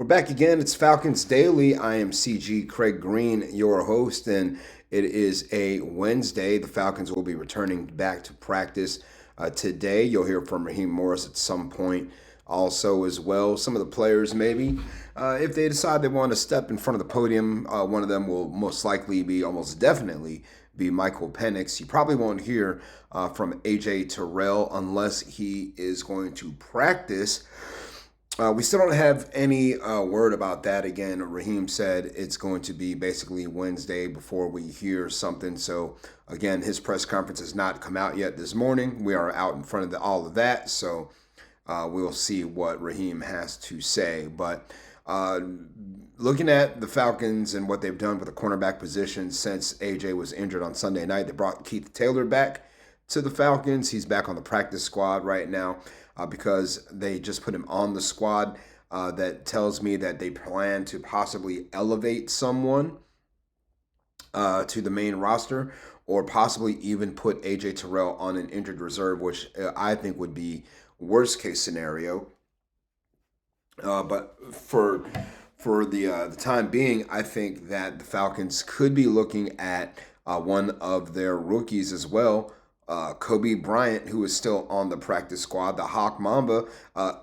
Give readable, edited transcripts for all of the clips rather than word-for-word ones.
We're back again. It's Falcons Daily. I am CG Craig Green, your host, and it is a Wednesday. The Falcons will be returning back to practice today. You'll hear from Raheem Morris at some point, also as well. Some of the players, maybe, if they decide they want to step in front of the podium, one of them will most likely be, almost definitely, be Michael Penix. You probably won't hear from AJ Terrell unless he is going to practice. We still don't have any word about that. Again, Raheem said it's going to be basically Wednesday before we hear something. So, again, his press conference has not come out yet this morning. We are out in front of all of that. So, we'll see what Raheem has to say. But looking at the Falcons and what they've done with the cornerback position since AJ was injured on Sunday night, they brought Keith Taylor back to the Falcons. He's back on the practice squad right now because they just put him on the squad. That tells me that they plan to possibly elevate someone to the main roster or possibly even put AJ Terrell on an injured reserve, which I think would be worst case scenario. But for the time being, I think that the Falcons could be looking at one of their rookies as well, Kobe Bryant, who is still on the practice squad, the Hawk Mamba.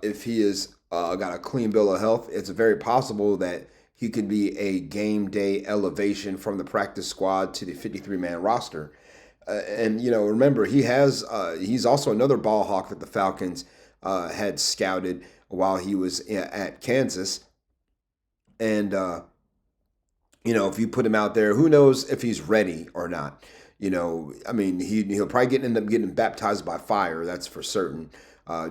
If he is got a clean bill of health, it's very possible that he could be a game day elevation from the practice squad to the 53-man roster. And remember, he's also another ball hawk that the Falcons had scouted while he was at Kansas. And if you put him out there, who knows if he's ready or not. He'll probably end up getting baptized by fire. That's for certain.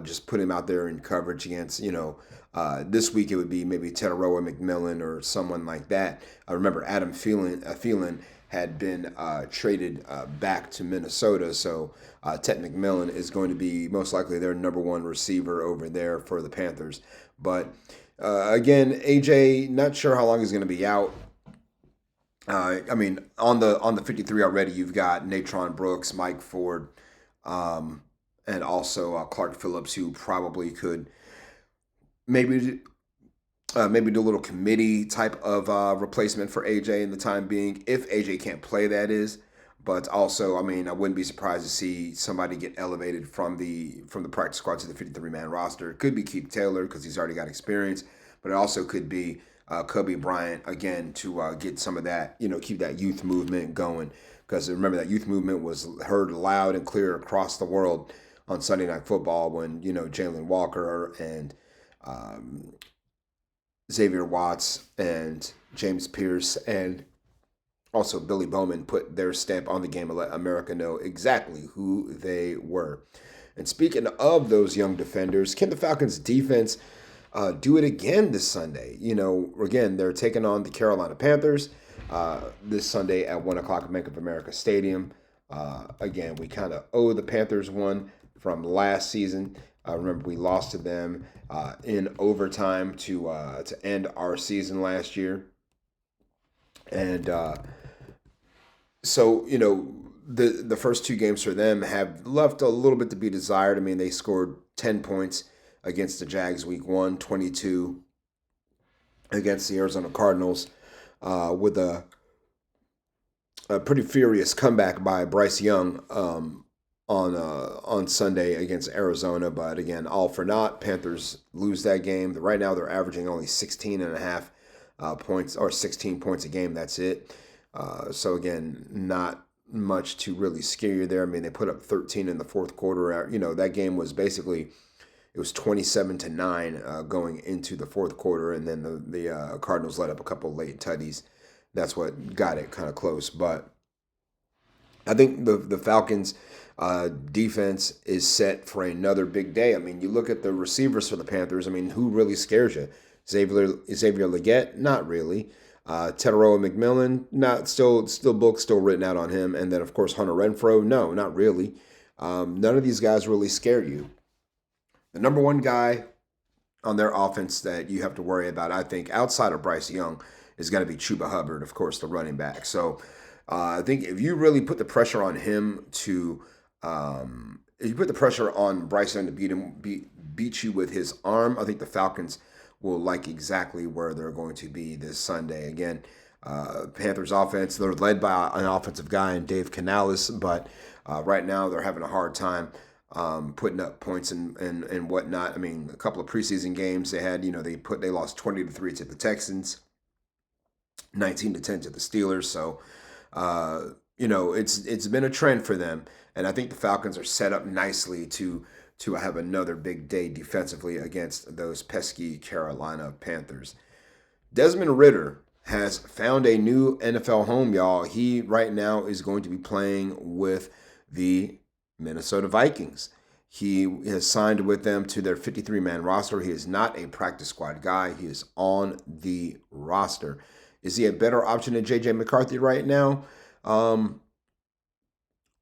Just put him out there in coverage against, this week it would be maybe Teteroa McMillan or someone like that. I remember Adam Thielen had been traded back to Minnesota, so Ted McMillan is going to be most likely their number one receiver over there for the Panthers. But again, AJ, not sure how long he's going to be out. On the 53 already, you've got Natron Brooks, Mike Ford, and also Clark Phillips, who probably could maybe do a little committee type of replacement for AJ in the time being, if AJ can't play, that is. But also, I wouldn't be surprised to see somebody get elevated from the practice squad to the 53-man roster. It could be Keith Taylor because he's already got experience, but it also could be Kobe Bryant again to get some of that, keep that youth movement going. Because remember, that youth movement was heard loud and clear across the world on Sunday Night Football when Jalen Walker and Xavier Watts and James Pierce and also Billy Bowman put their stamp on the game and let America know exactly who they were. And speaking of those young defenders, can the Falcons defense do it again this Sunday? Again, they're taking on the Carolina Panthers this Sunday at 1 o'clock at Bank of America Stadium. Again, we kind of owe the Panthers one from last season. Remember, we lost to them in overtime to end our season last year. And so, the first two games for them have left a little bit to be desired. They scored 10 points against the Jags week 1, 22 against the Arizona Cardinals with a pretty furious comeback by Bryce Young on Sunday against Arizona. But again, all for naught. Panthers lose that game. Right now they're averaging only 16 and a half points, or 16 points a game. That's it. So again, not much to really scare you there. They put up 13 in the fourth quarter. That game was basically, it was 27-9 going into the fourth quarter, and then the Cardinals let up a couple late tutties. That's what got it kind of close. But I think the Falcons' defense is set for another big day. You look at the receivers for the Panthers. Who really scares you? Xavier Legette? Not really. Teteroa McMillan? Not still books still written out on him. And then of course Hunter Renfrow? No, not really. None of these guys really scare you. The number one guy on their offense that you have to worry about, I think, outside of Bryce Young, is going to be Chuba Hubbard, of course, the running back. So I think if you really put the pressure on him to, if you put the pressure on Bryce Young to beat you with his arm, I think the Falcons will like exactly where they're going to be this Sunday. Again, Panthers offense, they're led by an offensive guy in Dave Canales, but right now they're having a hard time putting up points and whatnot. I mean, a couple of preseason games they had, they lost 20-3 to the Texans, 19-10 to the Steelers. So, it's been a trend for them, and I think the Falcons are set up nicely to have another big day defensively against those pesky Carolina Panthers. Desmond Ridder has found a new NFL home, y'all. He right now is going to be playing with the Minnesota Vikings. He has signed with them to their 53-man roster. He is not a practice squad guy. He is on the roster. Is he a better option than J.J. McCarthy right now?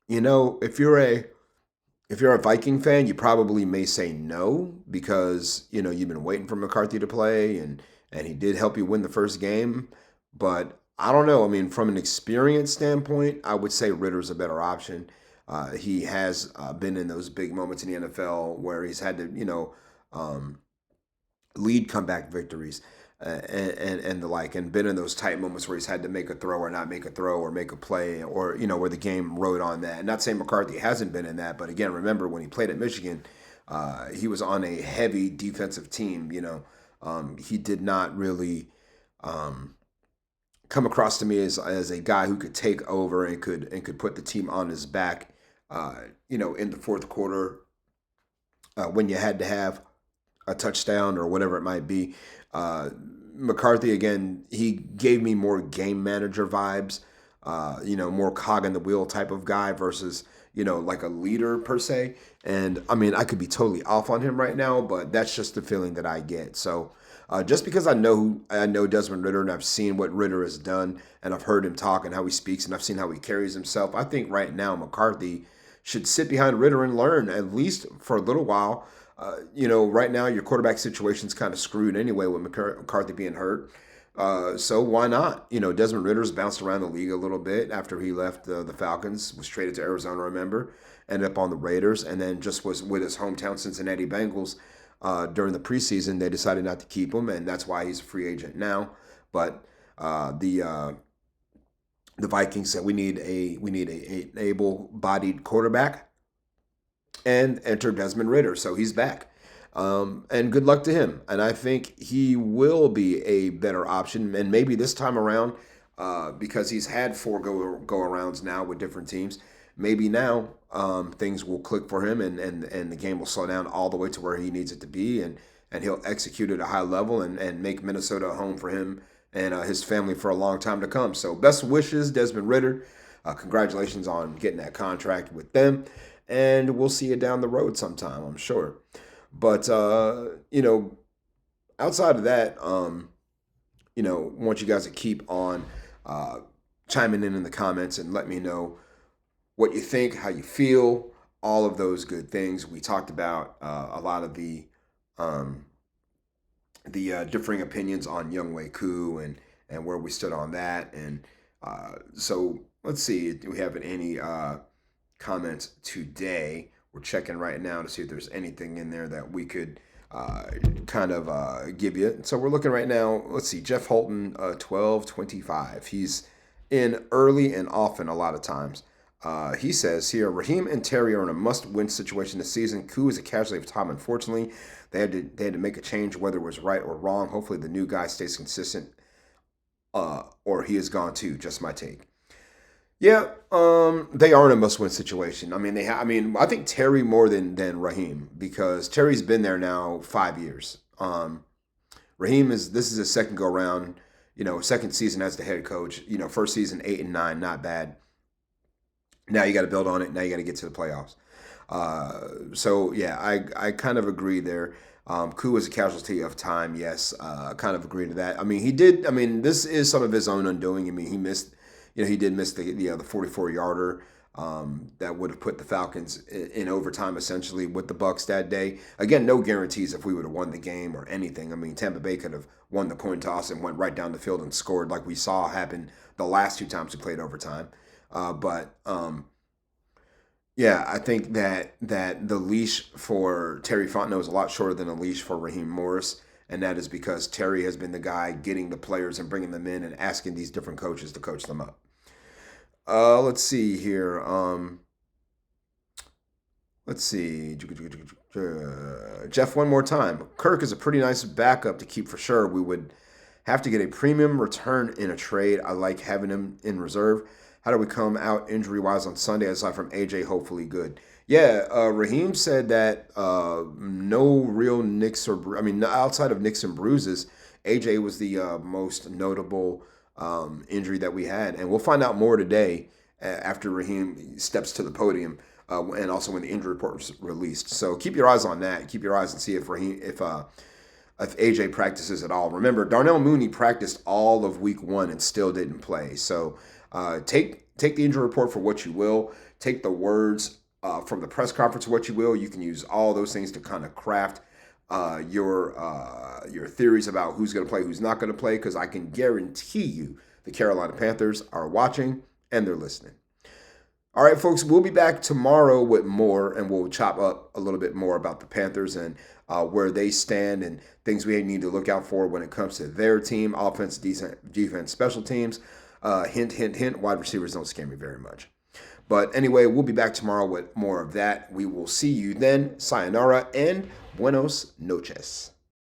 If you're a Viking fan, you probably may say no because you've been waiting for McCarthy to play and he did help you win the first game. But I don't know. I mean, from an experience standpoint, I would say Ritter's a better option. He has been in those big moments in the NFL where he's had to, lead comeback victories and the like, and been in those tight moments where he's had to make a throw or not make a throw or make a play or, where the game rode on that. And not saying McCarthy hasn't been in that, but again, remember when he played at Michigan, he was on a heavy defensive team. He did not really come across to me as a guy who could take over and could put the team on his back, in the fourth quarter when you had to have a touchdown or whatever it might be. McCarthy, again, he gave me more game manager vibes, more cog in the wheel type of guy versus, like a leader per se. And I mean, I could be totally off on him right now, but that's just the feeling that I get. So just because I know Desmond Ridder and I've seen what Ridder has done and I've heard him talk and how he speaks and I've seen how he carries himself, I think right now McCarthy should sit behind Ridder and learn at least for a little while. Right now your quarterback situation's kind of screwed anyway with McCarthy being hurt. So why not? Desmond Ritter's bounced around the league a little bit after he left the Falcons, was traded to Arizona, remember, ended up on the Raiders, and then just was with his hometown Cincinnati Bengals during the preseason. They decided not to keep him, and that's why he's a free agent now. But the Vikings said we need a able-bodied quarterback, and enter Desmond Ridder. So he's back. And good luck to him. And I think he will be a better option. And maybe this time around, because he's had four go-arounds now with different teams, maybe now things will click for him and the game will slow down all the way to where he needs it to be. And he'll execute at a high level and make Minnesota a home for him and his family for a long time to come. So best wishes, Desmond Ridder. Congratulations on getting that contract with them. And we'll see you down the road sometime, I'm sure. But, outside of that, want you guys to keep on chiming in the comments and let me know what you think, how you feel, all of those good things. We talked about a lot of the differing opinions on Younghoe Koo and where we stood on that. And so let's see, do we have any comments today? We're checking right now to see if there's anything in there that we could give you. So we're looking right now. Let's see, Jeff Holton, 1225. He's in early and often a lot of times. He says here, Raheem and Terry are in a must-win situation this season. Koo is a casualty of time, unfortunately. They had to make a change, whether it was right or wrong. Hopefully the new guy stays consistent, or he is gone too. Just my take. Yeah, they are in a must-win situation. I mean, I think Terry more than Raheem because Terry's been there now 5 years. Raheem this is his second go round. Second season as the head coach. First season 8-9, not bad. Now you got to build on it. Now you got to get to the playoffs. So yeah, I kind of agree there. Koo is a casualty of time. Yes, kind of agree to that. I mean, he did. I mean, this is some of his own undoing. I mean, he missed. He did miss the 44-yarder that would have put the Falcons in overtime essentially with the Bucs that day. Again, no guarantees if we would have won the game or anything. I mean, Tampa Bay could have won the coin toss and went right down the field and scored like we saw happen the last two times we played overtime. Yeah, I think that the leash for Terry Fontenot is a lot shorter than the leash for Raheem Morris. And that is because Terry has been the guy getting the players and bringing them in and asking these different coaches to coach them up. Let's see here. Let's see. Jeff, one more time. Kirk is a pretty nice backup to keep for sure. We would have to get a premium return in a trade. I like having him in reserve. How do we come out injury-wise on Sunday, aside from AJ, hopefully good? Yeah, Raheem said that no real nicks or, outside of nicks and bruises, AJ was the most notable injury that we had. And we'll find out more today after Raheem steps to the podium. And also when the injury report was released. So keep your eyes on that. Keep your eyes and see if AJ practices at all. Remember, Darnell Mooney practiced all of week 1 and still didn't play. So take the injury report for what you will. Take the words from the press conference for what you will. You can use all those things to kind of craft your theories about who's going to play, who's not going to play, because I can guarantee you the Carolina Panthers are watching and they're listening. All right, folks, we'll be back tomorrow with more, and we'll chop up a little bit more about the Panthers and where they stand and things we need to look out for when it comes to their team, offense, defense, special teams. Hint, hint, hint, wide receivers don't scare me very much. But anyway, we'll be back tomorrow with more of that. We will see you then. Sayonara and buenos noches.